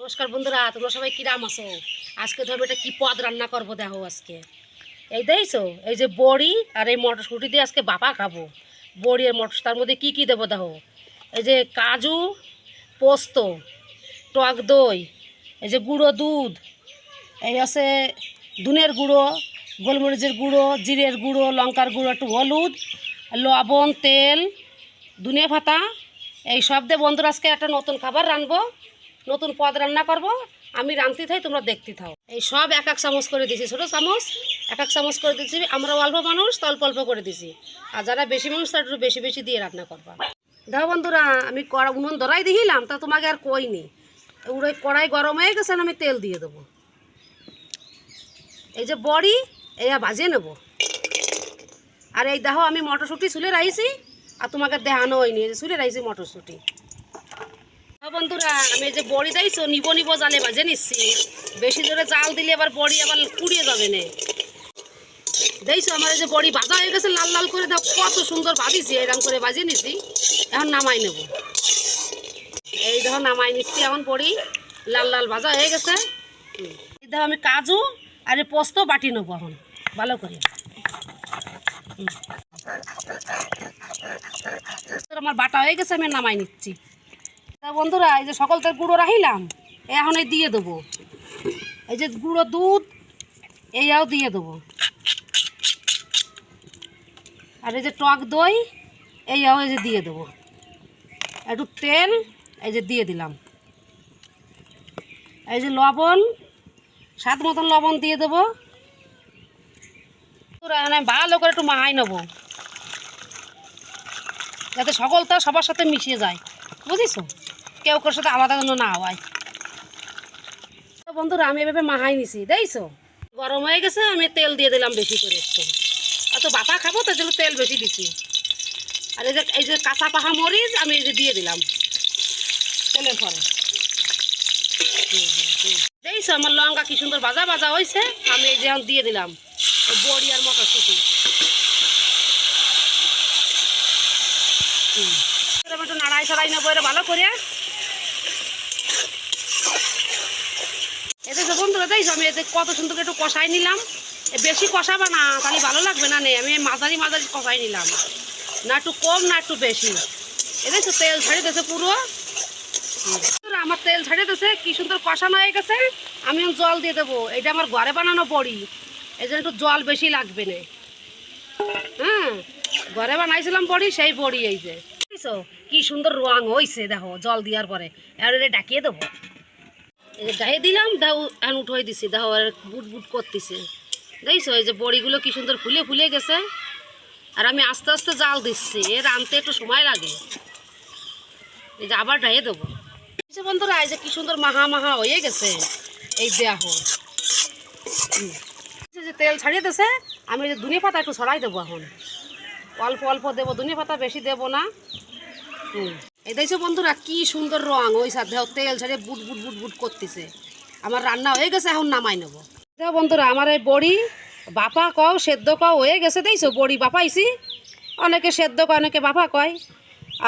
নমস্কার বন্ধুরা, তোমরা সবাই কিরাম আছো? আজকে ধরো এটা কি পদ রান্না করবো দেখো। আজকে এই দেখছো, এই যে বড়ি আর এই মটরশুঁটি দিয়ে আজকে বাপা খাবো। বড়ি আর মটর, তার মধ্যে কী কী দেবো দেখো। এই যে কাজু, পোস্ত, টক দই, এই যে গুঁড়ো দুধ, এই আছে ধনের গুঁড়ো, গোলমরিচের গুঁড়ো, জিরের গুঁড়ো, লঙ্কার গুঁড়ো, একটু হলুদ, লবণ, তেল, ধনিয়া পাতা, এই সব দিয়ে বন্ধুরা আজকে একটা নতুন খাবার রানবো, নতুন পদ রান্না করব। আমি রাঁধতে থাই, তোমরা দেখতে থাও। এই সব এক এক চামচ করে দিছি, ছোটো চামচ এক এক চামচ করে দিচ্ছি। আমরা অল্প মানুষ তো অল্প অল্প করে দিছি, আর যারা বেশি মানুষ তারা একটু বেশি বেশি দিয়ে রান্না করবা। দেখো বন্ধুরা, আমি উনুন ধরাই দিলাম, তা তোমাকে আর কইনি। ওই কড়াই গরম হয়ে গেছে, আমি তেল দিয়ে দেবো। এই যে বড়ি এই ভাজিয়ে নেব। আর এই দেখো আমি মটরশুঁটি ছুলে রাখছি, আর তোমাকে দেখানো হয়নি, এই যে ছুলে রাখছি মটরশুঁটি। বন্ধুরা, আমি এই যে বড়ি দিয়েছো নিবো নিবো জালে ভাজে নিচ্ছি। বেশি জোরে জাল দিলে আবার বড়ি আবার পুড়িয়ে যাবে না। দেখছো আমার এই যে বড়ি ভাজা হয়ে গেছে, লাল লাল করে দাও, কত সুন্দর ভাজিছি। এরকম করে ভাজিয়ে নিচ্ছি, এখন নামাই নেব। এই দেখো নামাই নিচ্ছি, এখন বড়ি লাল লাল ভাজা হয়ে গেছে। এই দেখো আমি কাজু আর পোস্ত বাটি নেবো এখন ভালো করে। আমার বাটা হয়ে গেছে, আমি নামাই নিচ্ছি। বন্ধুরা, এই যে সকলটার গুঁড়ো রাখিলাম, এখন এই দিয়ে দেবো। এই যে গুঁড়ো দুধ এইও দিয়ে দেবো, আর এই যে টক দই এইও এই যে দিয়ে দেবো। একটু তেল এই যে দিয়ে দিলাম। এই যে লবণ, স্বাদ মতন লবণ দিয়ে দেবো। আমি ভালো করে একটু মাহাই নেবো, যাতে সকলটা সবার সাথে মিশিয়ে যায়, বুঝেছো? কেউ কারোর সাথে আলাদা যেন না হয়। বন্ধুরা, আমি এভাবে মাহাই নিছি, দেখছো? গরম হয়ে গেছে, আমি তেল দিয়ে দিলাম বেশি করে একটু। এত বাটা খাবো তো জন্য তেল বেশি দিছি। আর এই যে কাঁচা পাহা মরিচ আমি এই যে দিয়ে দিলাম তেলের পরে। দেখছো আমার লঙ্কা কি সুন্দর ভাজা ভাজা হয়েছে। আমি এই যে এখন দিয়ে দিলাম বড়ি আর মটরশুঁটি। একটু নাড়াই ছাড়াই নেবো এটা ভালো করে। এতে বন্ধুরা দেখছো আমি এতে কত সুন্দর একটু কষাই নিলাম। বেশি কষাবা না, তাহলে ভালো লাগবে না। আমি মাঝারি মাঝারি কষাই নিলাম, না একটু কম না একটু বেশি। এ দেখছো তেল ছাড়িয়ে দিয়েছে পুরো। আমার তেল ছাড়িয়ে দিয়েছে, কি সুন্দর কষানো হয়ে গেছে। আমি জল দিয়ে দেবো। এটা আমার ঘরে বানানো বড়ি, এই জন্য একটু জল বেশি লাগবে না। হ্যাঁ, ঘরে বানাইছিলাম বড়ি, সেই বড়ি। এই যে বুঝছো কি সুন্দর রং হয়েছে দেখো জল দেওয়ার পরে। আর এটা ডাকিয়ে দেবো। এই যে ডাকিয়ে দিলাম, দাও এখন উঠে দিছি। দেখো আর বুট বুট করতেছে, দেখছো? এই যে বড়িগুলো কি সুন্দর ফুলে ফুলে গেছে। আর আমি আস্তে আস্তে জাল দিচ্ছি, এর আনতে একটু সময় লাগে। এই যে আবার ডাইয়ে দেবো। বন্ধুরা, এই যে কি সুন্দর মাহা মাহা হয়ে গেছে। এই দেখো যে তেল ছাড়িয়ে দিয়েছে। আমি এই যে ধনিয়া পাতা একটু ছড়াই দেবো এখন, অল্প অল্প দেবো, ধনিয়া পাতা বেশি দেবো না। এই দেখছো বন্ধুরা কি সুন্দর রং ওই সাথে তেল ছাড়িয়ে বুট বুট বুট বুট করতেছে। আমার রান্না হয়ে গেছে, এখন নামাই নেবো। দেখো বন্ধুরা, আমার এই বড়ি বাপা কও সেদ্ধ কও হয়ে গেছে। দেখছো বড়ি বাপাইছি, অনেকে সেদ্ধ কয় অনেকে বাপা কয়।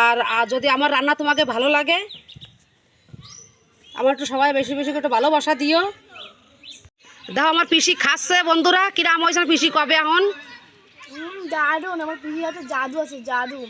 আর যদি আমার রান্না তোমাকে ভালো লাগে, আমার একটু সবাই বেশি বেশি করে একটু ভালোবাসা দিও। দেখো আমার পিসি খাচ্ছে বন্ধুরা, কিরাম হয়েছে পিসি কবে এখন। দারুন, আমার পিসির হাতে জাদু আছে, জাদু।